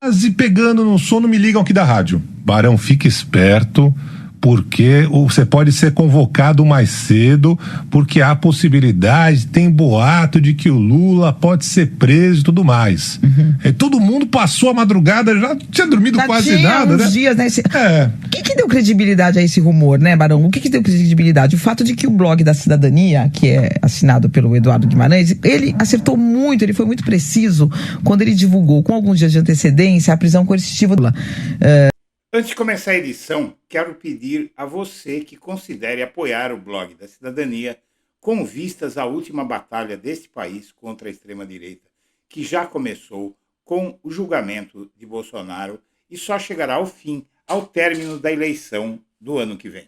Quase pegando no sono, me ligam aqui da rádio. Barão, fique esperto, porque você pode ser convocado mais cedo, porque há possibilidade, tem boato de que o Lula pode ser preso e tudo mais. Todo mundo passou a madrugada, já tinha dormido já quase nada, né? Dias, né? O que deu credibilidade a esse rumor, né, Barão? O que deu credibilidade? O fato de que o blog da Cidadania, que é assinado pelo Eduardo Guimarães, ele acertou muito, ele foi muito preciso quando ele divulgou com alguns dias de antecedência a prisão coercitiva do Lula. Antes de começar a edição, quero pedir a você que considere apoiar o blog da Cidadania com vistas à última batalha deste país contra a extrema-direita, que já começou com o julgamento de Bolsonaro e só chegará ao fim ao término da eleição do ano que vem.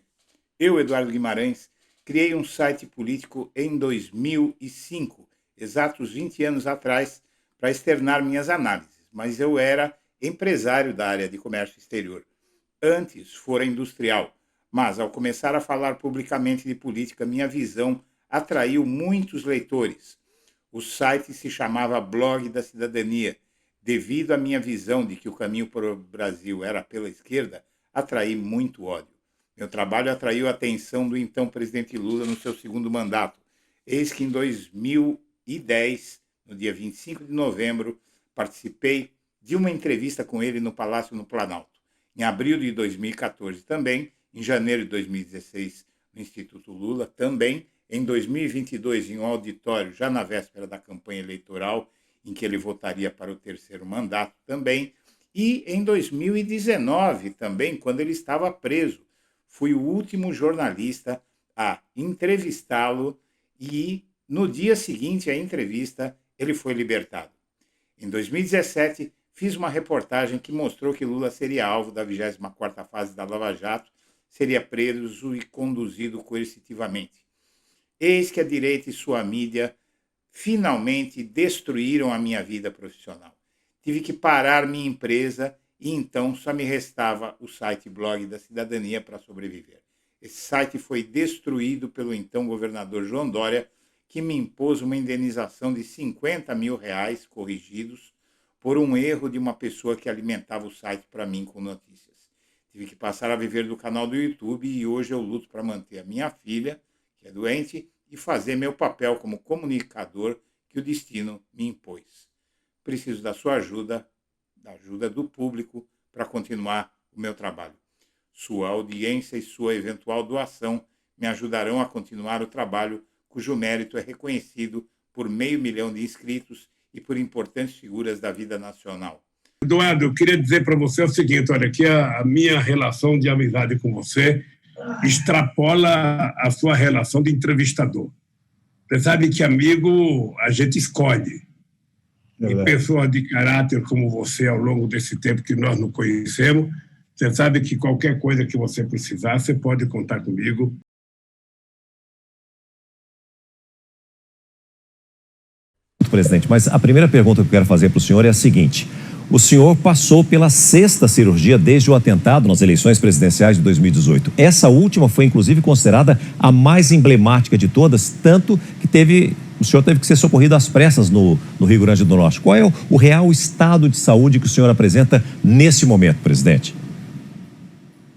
Eu, Eduardo Guimarães, criei um site político em 2005, exatos 20 anos atrás, para externar minhas análises, mas eu era empresário da área de comércio exterior. Antes fora industrial, mas ao começar a falar publicamente de política, minha visão atraiu muitos leitores. O site se chamava Blog da Cidadania. Devido à minha visão de que o caminho para o Brasil era pela esquerda, atraí muito ódio. Meu trabalho atraiu a atenção do então presidente Lula no seu segundo mandato. Eis que em 2010, no dia 25 de novembro, participei de uma entrevista com ele no Palácio no Planalto. Em abril de 2014 também, em janeiro de 2016 no Instituto Lula, também em 2022 em um auditório, já na véspera da campanha eleitoral, em que ele votaria para o terceiro mandato também, e em 2019 também, quando ele estava preso. Fui o último jornalista a entrevistá-lo e no dia seguinte à entrevista ele foi libertado. Em 2017, fiz uma reportagem que mostrou que Lula seria alvo da 24ª fase da Lava Jato, seria preso e conduzido coercitivamente. Eis que a direita e sua mídia finalmente destruíram a minha vida profissional. Tive que parar minha empresa e então só me restava o site Blog da Cidadania para sobreviver. Esse site foi destruído pelo então governador João Dória, que me impôs uma indenização de R$50 mil corrigidos por um erro de uma pessoa que alimentava o site para mim com notícias. Tive que passar a viver do canal do YouTube e hoje eu luto para manter a minha filha, que é doente, e fazer meu papel como comunicador que o destino me impôs. Preciso da sua ajuda, da ajuda do público, para continuar o meu trabalho. Sua audiência e sua eventual doação me ajudarão a continuar o trabalho cujo mérito é reconhecido por 500 mil de inscritos e por importantes figuras da vida nacional. Eduardo, eu queria dizer para você o seguinte, olha, que a minha relação de amizade com você extrapola a sua relação de entrevistador. Você sabe que amigo a gente escolhe. E pessoas de caráter como você, ao longo desse tempo que nós nos conhecemos, você sabe que qualquer coisa que você precisar, você pode contar comigo. Presidente, mas a primeira pergunta que eu quero fazer para o senhor é a seguinte: o senhor passou pela 6ª cirurgia desde o atentado nas eleições presidenciais de 2018. Essa última foi, inclusive, considerada a mais emblemática de todas, tanto que o senhor teve que ser socorrido às pressas no Rio Grande do Norte. Qual é o real estado de saúde que o senhor apresenta nesse momento, presidente?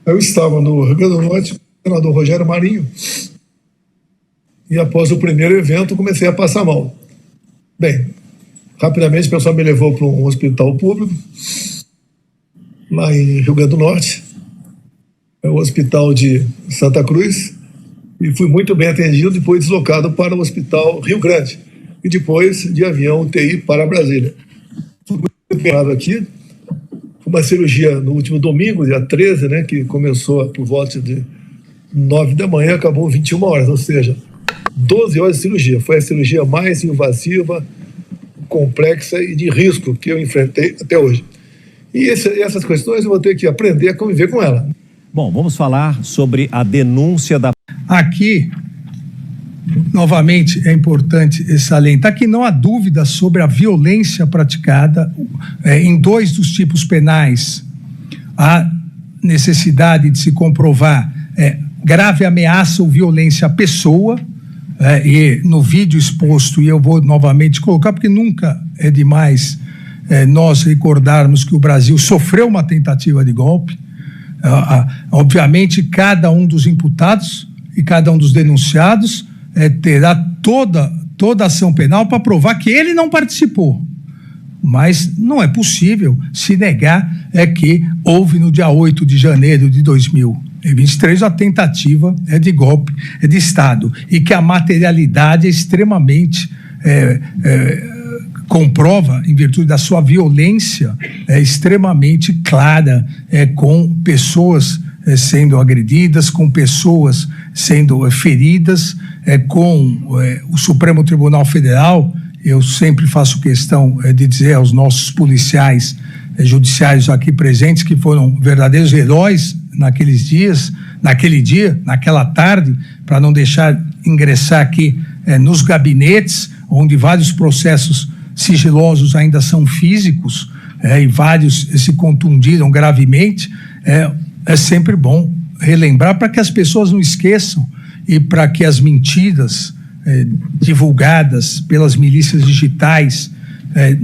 Eu estava no Rio Grande do Norte com o senador Rogério Marinho e após o primeiro evento comecei a passar mal. Bem, rapidamente o pessoal me levou para um hospital público, lá em Rio Grande do Norte, é o Hospital de Santa Cruz, e fui muito bem atendido, depois deslocado para o Hospital Rio Grande, e depois de avião UTI para Brasília. Fui muito bem aqui, foi uma cirurgia no último domingo, dia 13, né, que começou por volta de 9 da manhã, acabou 21 horas, ou seja, 12 horas de cirurgia. Foi a cirurgia mais invasiva, complexa e de risco que eu enfrentei até hoje. E essas questões eu vou ter que aprender a conviver com ela. Bom, vamos falar sobre a denúncia da... Aqui, novamente, é importante salientar que não há dúvida sobre a violência praticada em 2 dos tipos penais. A necessidade de se comprovar grave ameaça ou violência à pessoa, e no vídeo exposto, e eu vou novamente colocar, porque nunca é demais nós recordarmos que o Brasil sofreu uma tentativa de golpe. Obviamente, cada um dos imputados e cada um dos denunciados terá toda a ação penal para provar que ele não participou. Mas não é possível se negar que houve no dia 8 de janeiro de 2023 a tentativa de golpe de Estado e que a materialidade é extremamente comprova, em virtude da sua violência, extremamente clara, com pessoas sendo agredidas, com pessoas sendo feridas, com o Supremo Tribunal Federal. Eu sempre faço questão de dizer aos nossos policiais judiciários aqui presentes que foram verdadeiros heróis naqueles dias, naquele dia, naquela tarde, para não deixar ingressar aqui nos gabinetes, onde vários processos sigilosos ainda são físicos, e vários se contundiram gravemente. É sempre bom relembrar para que as pessoas não esqueçam e para que as mentiras divulgadas pelas milícias digitais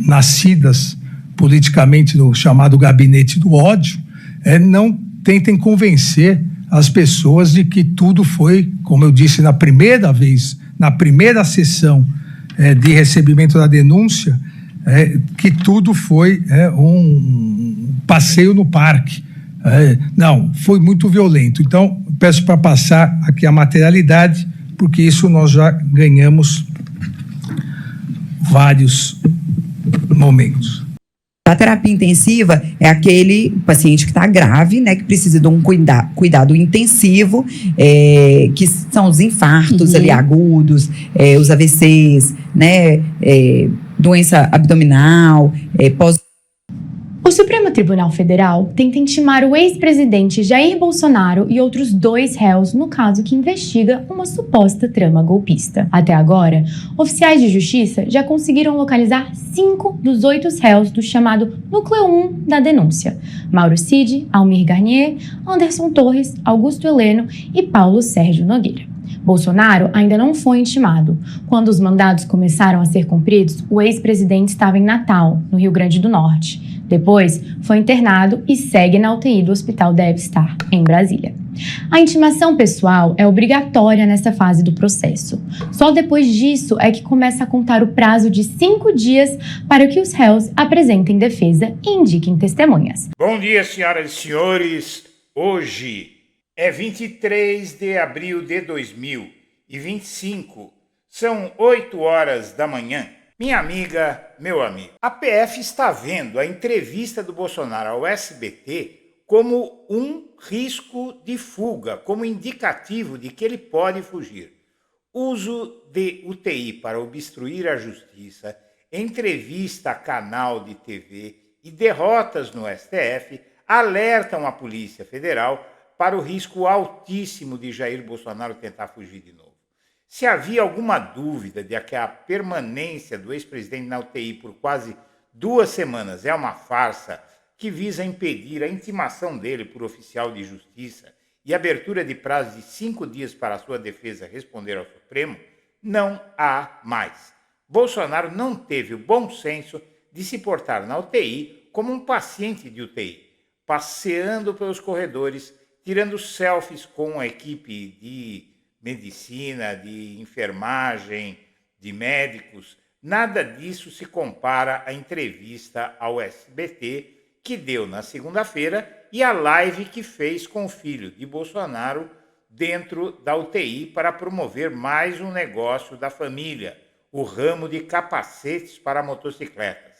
nascidas politicamente no chamado gabinete do ódio não tentem convencer as pessoas de que tudo foi, como eu disse na primeira vez, na primeira sessão de recebimento da denúncia, que tudo foi um passeio no parque. Não, foi muito violento. Então, peço para passar aqui a materialidade, porque isso nós já ganhamos vários momentos. A terapia intensiva é aquele paciente que está grave, né, que precisa de um cuidado intensivo, que são os infartos ali agudos, os AVCs, né, doença abdominal, O Supremo Tribunal Federal tenta intimar o ex-presidente Jair Bolsonaro e outros 2 réus no caso que investiga uma suposta trama golpista. Até agora, oficiais de justiça já conseguiram localizar 5 dos 8 réus do chamado Núcleo 1 da denúncia: Mauro Cid, Almir Garnier, Anderson Torres, Augusto Heleno e Paulo Sérgio Nogueira. Bolsonaro ainda não foi intimado. Quando os mandados começaram a ser cumpridos, o ex-presidente estava em Natal, no Rio Grande do Norte. Depois, foi internado e segue na UTI do Hospital Deve Estar, em Brasília. A intimação pessoal é obrigatória nessa fase do processo. Só depois disso é que começa a contar o prazo de 5 dias para que os réus apresentem defesa e indiquem testemunhas. Bom dia, senhoras e senhores. Hoje é 23 de abril de 2025. São 8 horas da manhã. Minha amiga, meu amigo, a PF está vendo a entrevista do Bolsonaro ao SBT como um risco de fuga, como indicativo de que ele pode fugir. Uso de UTI para obstruir a justiça, entrevista a canal de TV e derrotas no STF alertam a Polícia Federal para o risco altíssimo de Jair Bolsonaro tentar fugir de novo. Se havia alguma dúvida de que a permanência do ex-presidente na UTI por quase 2 semanas é uma farsa que visa impedir a intimação dele por oficial de justiça e abertura de prazo de 5 dias para a sua defesa responder ao Supremo, não há mais. Bolsonaro não teve o bom senso de se portar na UTI como um paciente de UTI, passeando pelos corredores, tirando selfies com a equipe de medicina, de enfermagem, de médicos. Nada disso se compara à entrevista ao SBT que deu na segunda-feira e a live que fez com o filho de Bolsonaro dentro da UTI para promover mais um negócio da família, o ramo de capacetes para motocicletas.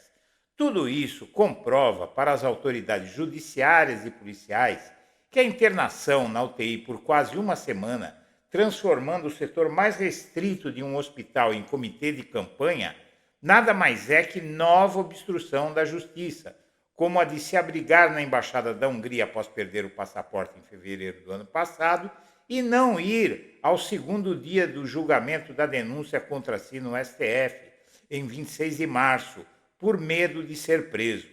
Tudo isso comprova para as autoridades judiciárias e policiais que a internação na UTI por quase 1 semana, transformando o setor mais restrito de um hospital em comitê de campanha, nada mais é que nova obstrução da justiça, como a de se abrigar na Embaixada da Hungria após perder o passaporte em fevereiro do ano passado e não ir ao segundo dia do julgamento da denúncia contra si no STF, em 26 de março, por medo de ser preso.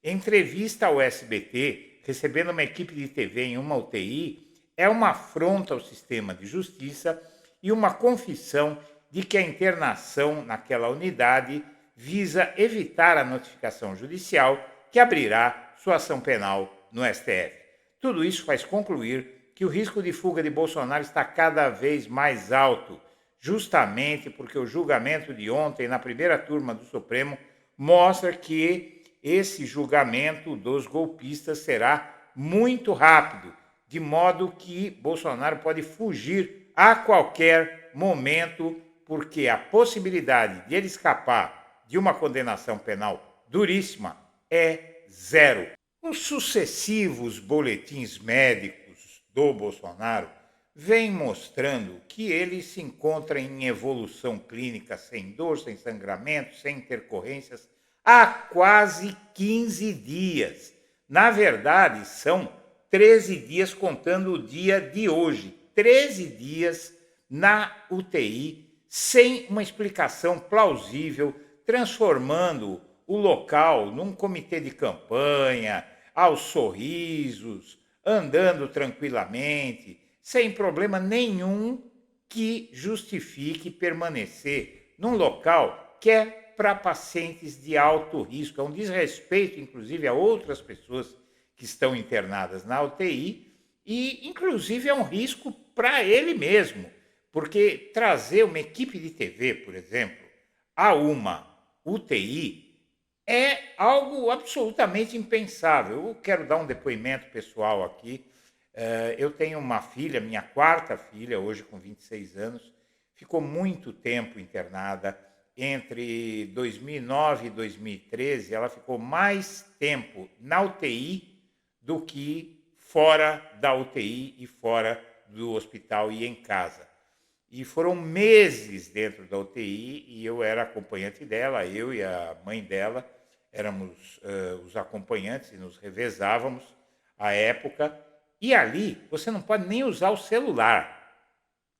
Entrevista ao SBT, recebendo uma equipe de TV em uma UTI, é uma afronta ao sistema de justiça e uma confissão de que a internação naquela unidade visa evitar a notificação judicial que abrirá sua ação penal no STF. Tudo isso faz concluir que o risco de fuga de Bolsonaro está cada vez mais alto, justamente porque o julgamento de ontem, na primeira turma do Supremo, mostra que esse julgamento dos golpistas será muito rápido, de modo que Bolsonaro pode fugir a qualquer momento, porque a possibilidade de ele escapar de uma condenação penal duríssima é zero. Os sucessivos boletins médicos do Bolsonaro vêm mostrando que ele se encontra em evolução clínica sem dor, sem sangramento, sem intercorrências há quase 15 dias. Na verdade, são 13 dias contando o dia de hoje. 13 dias na UTI, sem uma explicação plausível, transformando o local num comitê de campanha, aos sorrisos, andando tranquilamente, sem problema nenhum que justifique permanecer num local que é para pacientes de alto risco. É um desrespeito, inclusive, a outras pessoas que estão internadas na UTI e, inclusive, é um risco para ele mesmo, porque trazer uma equipe de TV, por exemplo, a uma UTI é algo absolutamente impensável. Eu quero dar um depoimento pessoal aqui. Eu tenho uma filha, minha quarta filha, hoje com 26 anos, ficou muito tempo internada. Entre 2009 e 2013, ela ficou mais tempo na UTI do que fora da UTI e fora do hospital e em casa. E foram meses dentro da UTI e eu era acompanhante dela, eu e a mãe dela éramos os acompanhantes e nos revezávamos à época. E ali você não pode nem usar o celular.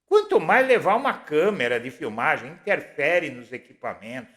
Quanto mais levar uma câmera de filmagem, interfere nos equipamentos.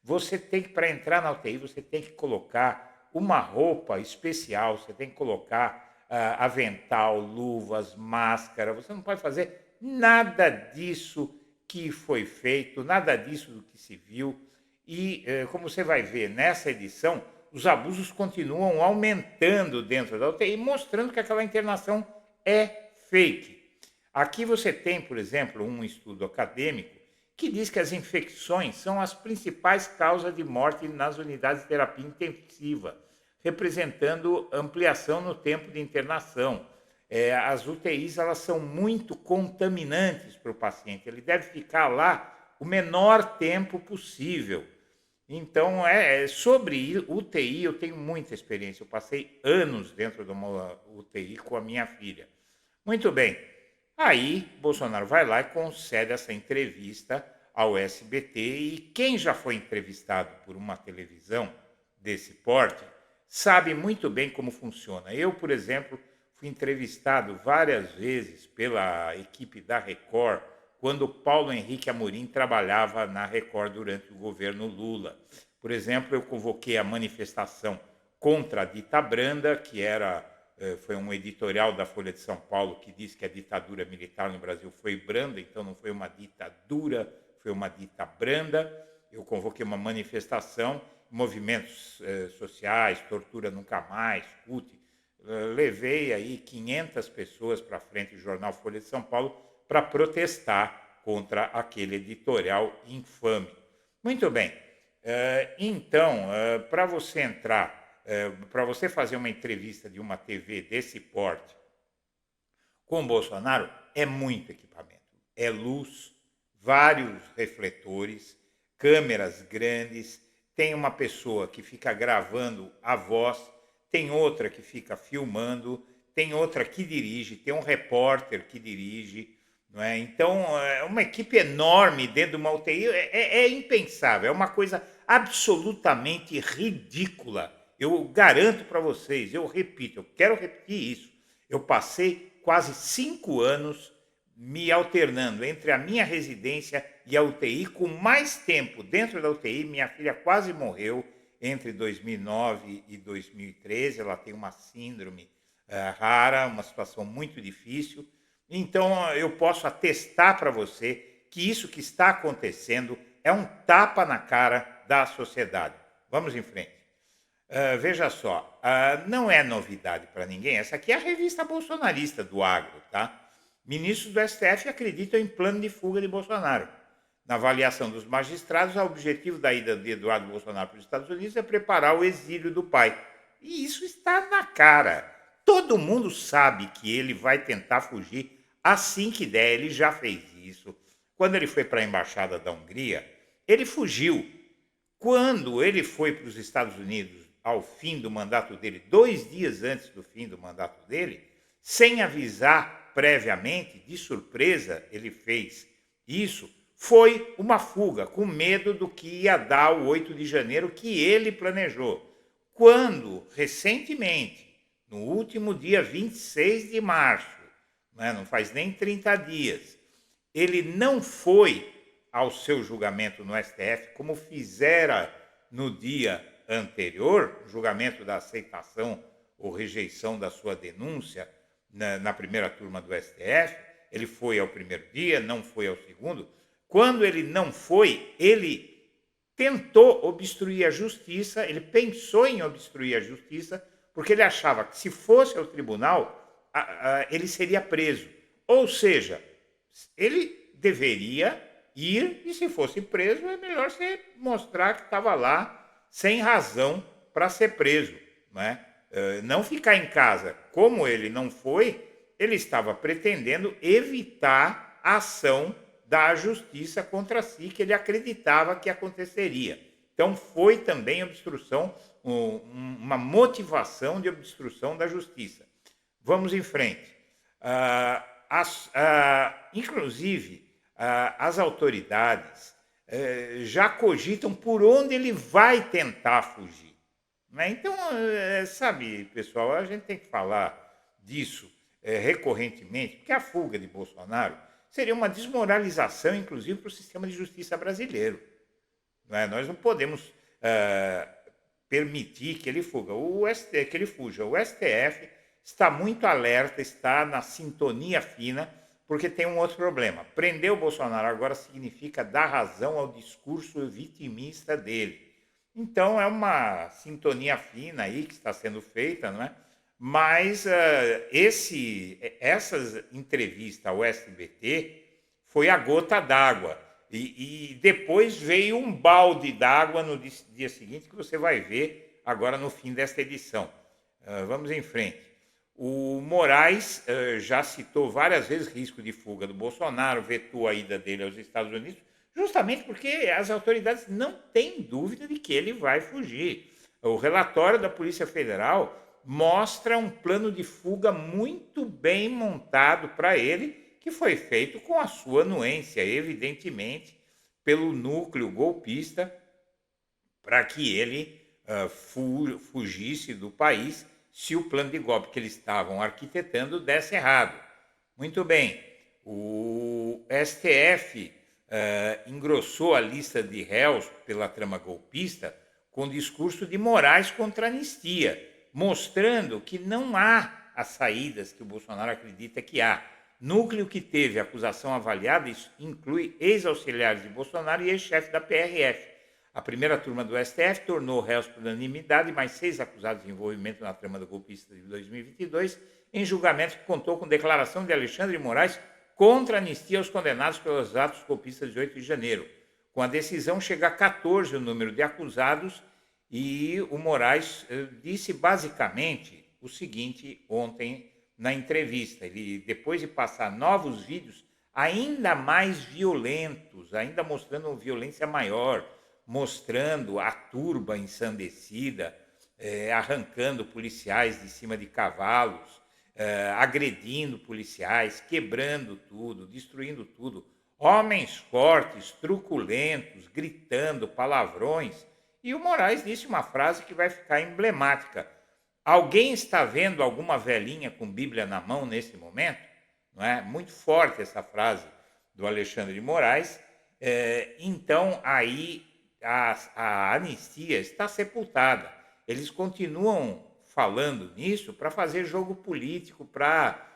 Você tem que, para entrar na UTI, você tem que colocar uma roupa especial, você tem que colocar avental, luvas, máscara. Você não pode fazer nada disso que foi feito, nada disso do que se viu. E, como você vai ver nessa edição, os abusos continuam aumentando dentro da UTI, mostrando que aquela internação é fake. Aqui você tem, por exemplo, um estudo acadêmico que diz que as infecções são as principais causas de morte nas unidades de terapia intensiva, representando ampliação no tempo de internação. As UTIs elas são muito contaminantes para o paciente, ele deve ficar lá o menor tempo possível. Então, sobre UTI eu tenho muita experiência, eu passei anos dentro de uma UTI com a minha filha. Muito bem. Aí, Bolsonaro vai lá e concede essa entrevista ao SBT e quem já foi entrevistado por uma televisão desse porte sabe muito bem como funciona. Eu, por exemplo, fui entrevistado várias vezes pela equipe da Record quando Paulo Henrique Amorim trabalhava na Record durante o governo Lula. Por exemplo, eu convoquei a manifestação contra a dita Branda, que foi um editorial da Folha de São Paulo que disse que a ditadura militar no Brasil foi branda, então não foi uma ditadura, foi uma dita branda. Eu convoquei uma manifestação, movimentos sociais, Tortura Nunca Mais, CUT. Levei aí 500 pessoas para frente do jornal Folha de São Paulo para protestar contra aquele editorial infame. Muito bem. Então, para você entrar, para você fazer uma entrevista de uma TV desse porte com o Bolsonaro, é muito equipamento. É luz, vários refletores, câmeras grandes, tem uma pessoa que fica gravando a voz, tem outra que fica filmando, tem outra que dirige, tem um repórter que dirige. Não é? Então, uma equipe enorme dentro de uma UTI é impensável, é uma coisa absolutamente ridícula. Eu garanto para vocês, eu repito, eu quero repetir isso. Eu passei quase 5 anos me alternando entre a minha residência e a UTI, com mais tempo dentro da UTI. Minha filha quase morreu entre 2009 e 2013, ela tem uma síndrome rara, uma situação muito difícil. Então, eu posso atestar para você que isso que está acontecendo é um tapa na cara da sociedade. Vamos em frente. Veja só, não é novidade para ninguém. Essa aqui é a revista bolsonarista do Agro, tá? Ministros do STF acreditam em plano de fuga de Bolsonaro. Na avaliação dos magistrados, o objetivo da ida de Eduardo Bolsonaro para os Estados Unidos é preparar o exílio do pai. E isso está na cara. Todo mundo sabe que ele vai tentar fugir assim que der. Ele já fez isso. Quando ele foi para a embaixada da Hungria, ele fugiu. Quando ele foi para os Estados Unidos ao fim do mandato dele, 2 dias antes do fim do mandato dele, sem avisar previamente, de surpresa, ele fez isso, foi uma fuga, com medo do que ia dar o 8 de janeiro que ele planejou. Quando, recentemente, no último dia 26 de março, né, não faz nem 30 dias, ele não foi ao seu julgamento no STF, como fizera no dia anterior, julgamento da aceitação ou rejeição da sua denúncia na primeira turma do STF. Ele foi ao primeiro dia, não foi ao segundo. Quando ele não foi, ele tentou obstruir a justiça, ele pensou em obstruir a justiça, porque ele achava que se fosse ao tribunal, ele seria preso. Ou seja, ele deveria ir, e se fosse preso, é melhor você mostrar que estava lá sem razão para ser preso, né? Não ficar em casa. Como ele não foi, ele estava pretendendo evitar a ação da justiça contra si, que ele acreditava que aconteceria. Então, foi também obstrução, uma motivação de obstrução da justiça. Vamos em frente. Inclusive, as autoridades já cogitam por onde ele vai tentar fugir. Né? Então, sabe, pessoal, a gente tem que falar disso recorrentemente, porque a fuga de Bolsonaro seria uma desmoralização, inclusive, para o sistema de justiça brasileiro. Né? Nós não podemos permitir que ele fuja. O STF está muito alerta, está na sintonia fina, porque tem um outro problema. Prender o Bolsonaro agora significa dar razão ao discurso vitimista dele. Então, é uma sintonia fina aí que está sendo feita, não é? Mas essa entrevista ao SBT foi a gota d'água. E depois veio um balde d'água no dia seguinte, que você vai ver agora no fim desta edição. Vamos em frente. O Moraes já citou várias vezes risco de fuga do Bolsonaro, vetou a ida dele aos Estados Unidos, justamente porque as autoridades não têm dúvida de que ele vai fugir. O relatório da Polícia Federal mostra um plano de fuga muito bem montado para ele, que foi feito com a sua anuência, evidentemente, pelo núcleo golpista, para que ele fugisse do país se o plano de golpe que eles estavam arquitetando desse errado. Muito bem, o STF engrossou a lista de réus pela trama golpista com discurso de Moraes contra a anistia, mostrando que não há as saídas que o Bolsonaro acredita que há. Núcleo que teve acusação avaliada inclui ex-auxiliares de Bolsonaro e ex-chefe da PRF. A primeira turma do STF tornou réus por unanimidade mais 6 acusados de envolvimento na trama do golpista de 2022, em julgamento que contou com declaração de Alexandre de Moraes contra a anistia aos condenados pelos atos golpistas de 8 de janeiro. Com a decisão, chega a 14 o número de acusados, e o Moraes disse basicamente o seguinte ontem na entrevista. Ele, depois de passar novos vídeos ainda mais violentos, ainda mostrando uma violência maior, mostrando a turba ensandecida, arrancando policiais de cima de cavalos, agredindo policiais, quebrando tudo, destruindo tudo. Homens fortes, truculentos, gritando palavrões. E o Moraes disse uma frase que vai ficar emblemática. Alguém está vendo alguma velhinha com Bíblia na mão nesse momento? Não é? Muito forte essa frase do Alexandre de Moraes. Então, aí a anistia está sepultada. Eles continuam falando nisso para fazer jogo político, para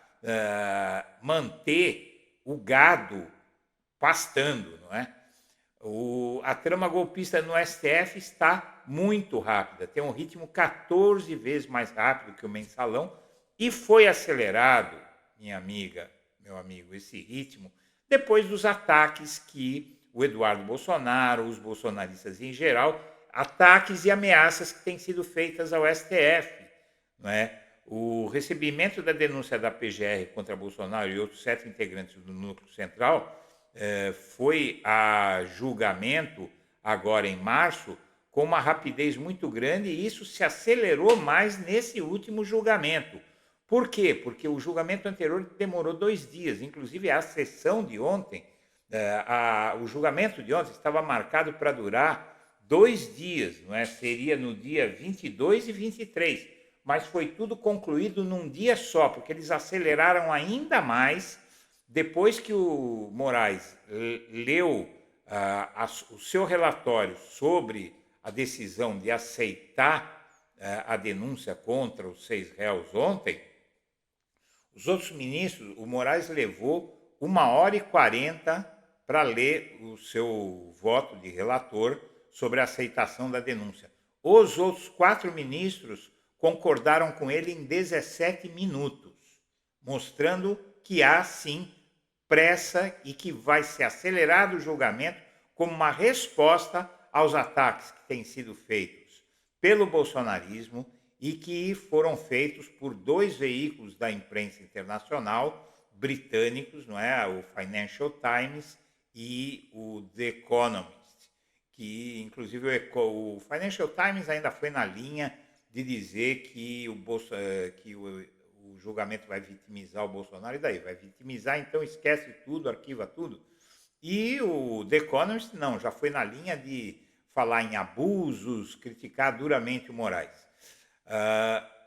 manter o gado pastando, não é? A trama golpista no STF está muito rápida, tem um ritmo 14 vezes mais rápido que o mensalão e foi acelerado, minha amiga, meu amigo, esse ritmo, depois dos ataques que o Eduardo Bolsonaro, os bolsonaristas em geral, ataques e ameaças que têm sido feitas ao STF, não é? O recebimento da denúncia da PGR contra Bolsonaro e outros 7 integrantes do Núcleo Central foi a julgamento agora em março com uma rapidez muito grande e isso se acelerou mais nesse último julgamento. Por quê? Porque o julgamento anterior demorou 2 dias, inclusive a sessão de ontem, o julgamento de ontem estava marcado para durar 2 dias, não é? Seria no dia 22 e 23, mas foi tudo concluído num dia só, porque eles aceleraram ainda mais depois que o Moraes leu o seu relatório sobre a decisão de aceitar a denúncia contra os 6 réus ontem. Os outros ministros, o Moraes levou 1h40 para ler o seu voto de relator sobre a aceitação da denúncia. Os outros 4 ministros concordaram com ele em 17 minutos, mostrando que há, sim, pressa e que vai ser acelerado o julgamento como uma resposta aos ataques que têm sido feitos pelo bolsonarismo e que foram feitos por 2 veículos da imprensa internacional britânicos, não é? O Financial Times e o The Economist, que inclusive o Financial Times ainda foi na linha de dizer que o julgamento vai vitimizar o Bolsonaro, e daí? Vai vitimizar, então esquece tudo, arquiva tudo. E o The Economist não, já foi na linha de falar em abusos, criticar duramente o Moraes.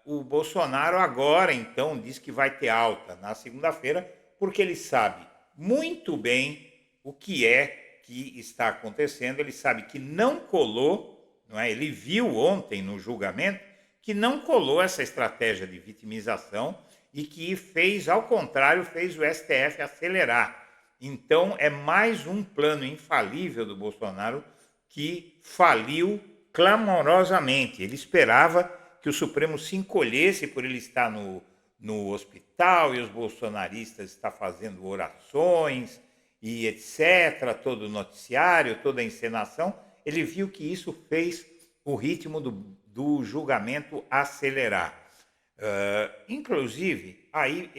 O Bolsonaro agora, então, diz que vai ter alta na segunda-feira, porque ele sabe muito bem o que é que está acontecendo, ele sabe que não colou, não é? Ele viu ontem no julgamento que não colou essa estratégia de vitimização e que fez, ao contrário, fez o STF acelerar. Então, é mais um plano infalível do Bolsonaro que faliu clamorosamente. Ele esperava que o Supremo se encolhesse por ele estar no hospital e os bolsonaristas estar fazendo orações e etc., todo o noticiário, toda a encenação. Ele viu que isso fez o ritmo do julgamento acelerar. Inclusive, aí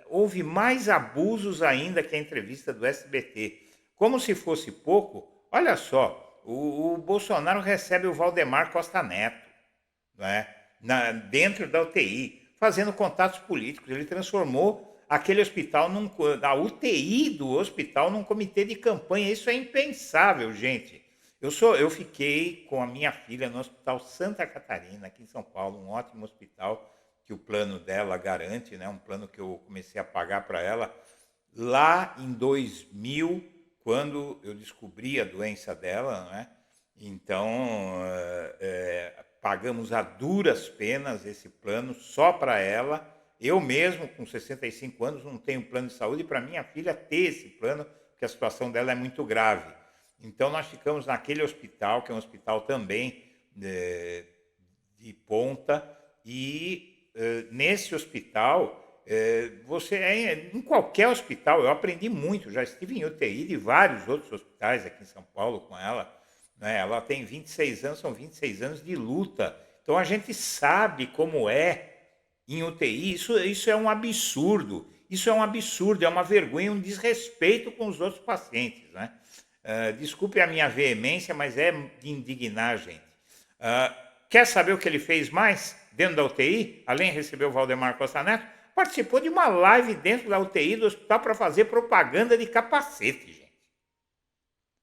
houve mais abusos ainda que a entrevista do SBT. Como se fosse pouco, olha só, o Bolsonaro recebe o Valdemar Costa Neto, não é? Dentro da UTI, fazendo contatos políticos. Ele transformou aquele hospital, a UTI do hospital, num comitê de campanha. Isso é impensável, gente. Eu fiquei com a minha filha no Hospital Santa Catarina, aqui em São Paulo, um ótimo hospital que o plano dela garante, né? Um plano que eu comecei a pagar para ela lá em 2000, quando eu descobri a doença dela, né? Então, pagamos a duras penas esse plano só para ela. Eu mesmo, com 65 anos, não tenho plano de saúde, e para minha filha ter esse plano, porque a situação dela é muito grave. Então, nós ficamos naquele hospital, que é um hospital também de ponta, e nesse hospital, em qualquer hospital, eu aprendi muito, já estive em UTI de vários outros hospitais aqui em São Paulo com ela, né? Ela tem 26 anos, são 26 anos de luta. Então, a gente sabe como é em UTI, isso é um absurdo, é uma vergonha, um desrespeito com os outros pacientes, né? Desculpe a minha veemência, mas é de indignar, gente. Quer saber o que ele fez mais dentro da UTI, além de receber o Valdemar Costa Neto? Participou de uma live dentro da UTI do hospital para fazer propaganda de capacete, gente.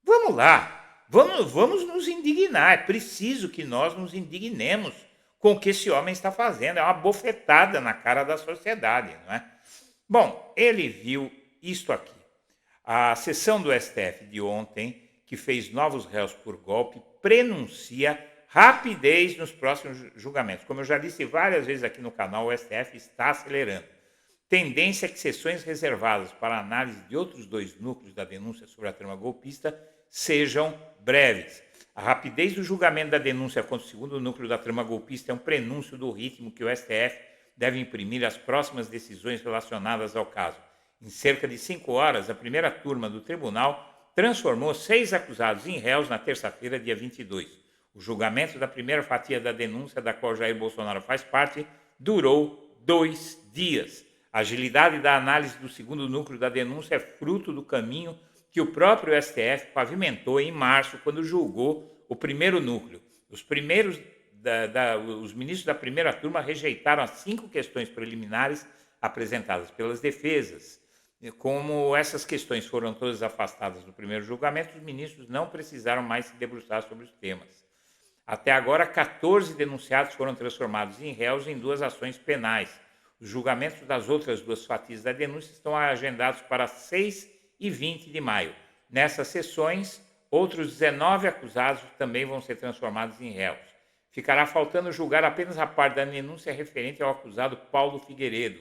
Vamos lá, vamos nos indignar, é preciso que nós nos indignemos com o que esse homem está fazendo, é uma bofetada na cara da sociedade, não é? Bom, ele viu isto aqui. A sessão do STF de ontem, que fez novos réus por golpe, prenuncia rapidez nos próximos julgamentos. Como eu já disse várias vezes aqui no canal, o STF está acelerando. Tendência é que sessões reservadas para análise de outros 2 núcleos da denúncia sobre a trama golpista sejam breves. A rapidez do julgamento da denúncia contra o segundo núcleo da trama golpista é um prenúncio do ritmo que o STF deve imprimir às próximas decisões relacionadas ao caso. Em cerca de 5 horas, a primeira turma do tribunal transformou 6 acusados em réus na terça-feira, dia 22. O julgamento da primeira fatia da denúncia, da qual Jair Bolsonaro faz parte, durou 2 dias. A agilidade da análise do segundo núcleo da denúncia é fruto do caminho que o próprio STF pavimentou em março, quando julgou o primeiro núcleo. Os ministros da primeira turma rejeitaram as 5 questões preliminares apresentadas pelas defesas. Como essas questões foram todas afastadas no primeiro julgamento, os ministros não precisaram mais se debruçar sobre os temas. Até agora, 14 denunciados foram transformados em réus em 2 ações penais. Os julgamentos das outras 2 fatias da denúncia estão agendados para 6 e 20 de maio. Nessas sessões, outros 19 acusados também vão ser transformados em réus. Ficará faltando julgar apenas a parte da denúncia referente ao acusado Paulo Figueiredo,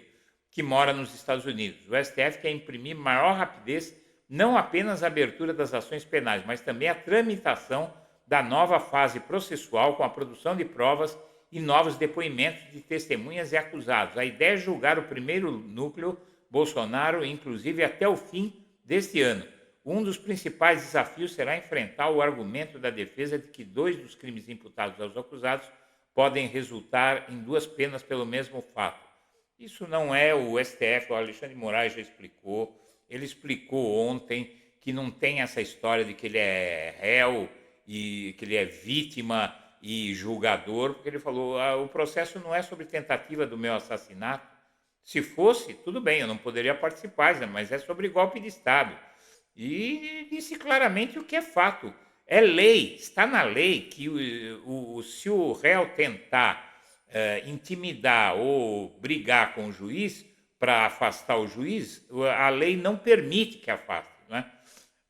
que mora nos Estados Unidos. O STF quer imprimir maior rapidez, não apenas a abertura das ações penais, mas também a tramitação da nova fase processual com a produção de provas e novos depoimentos de testemunhas e acusados. A ideia é julgar o primeiro núcleo Bolsonaro, inclusive até o fim deste ano. Um dos principais desafios será enfrentar o argumento da defesa de que 2 dos crimes imputados aos acusados podem resultar em 2 penas pelo mesmo fato. Isso não é o STF, o Alexandre de Moraes já explicou. Ele explicou ontem que não tem essa história de que ele é réu e que ele é vítima e julgador, porque ele falou, o processo não é sobre tentativa do meu assassinato. Se fosse, tudo bem, eu não poderia participar, mas é sobre golpe de Estado. E disse claramente o que é fato. É lei, está na lei que se o réu tentar intimidar ou brigar com o juiz para afastar o juiz, a lei não permite que afaste, não é?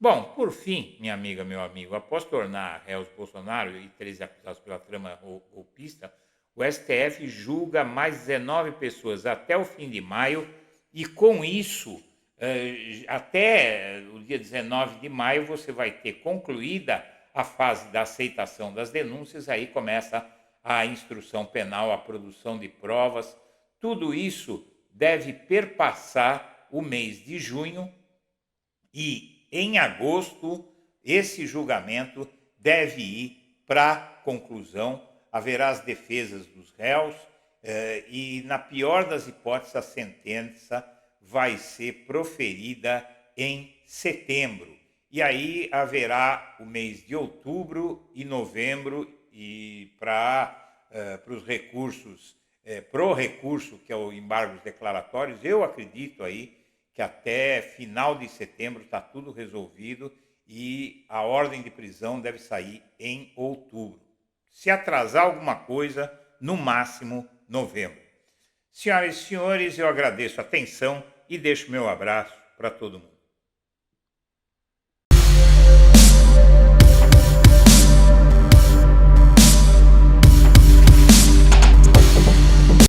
Bom, por fim, minha amiga, meu amigo, após tornar réus Bolsonaro e 13 acusados pela trama golpista, o STF julga mais 19 pessoas até o fim de maio e, com isso, até o dia 19 de maio, você vai ter concluída a fase da aceitação das denúncias, aí começa a instrução penal, a produção de provas. Tudo isso deve perpassar o mês de junho e, em agosto, esse julgamento deve ir para conclusão. Haverá as defesas dos réus e, na pior das hipóteses, a sentença vai ser proferida em setembro. E aí haverá o mês de outubro e novembro e para os recursos, pro recurso, que é o embargo dos declaratórios, eu acredito aí que até final de setembro está tudo resolvido e a ordem de prisão deve sair em outubro. Se atrasar alguma coisa, no máximo novembro. Senhoras e senhores, eu agradeço a atenção e deixo meu abraço para todo mundo.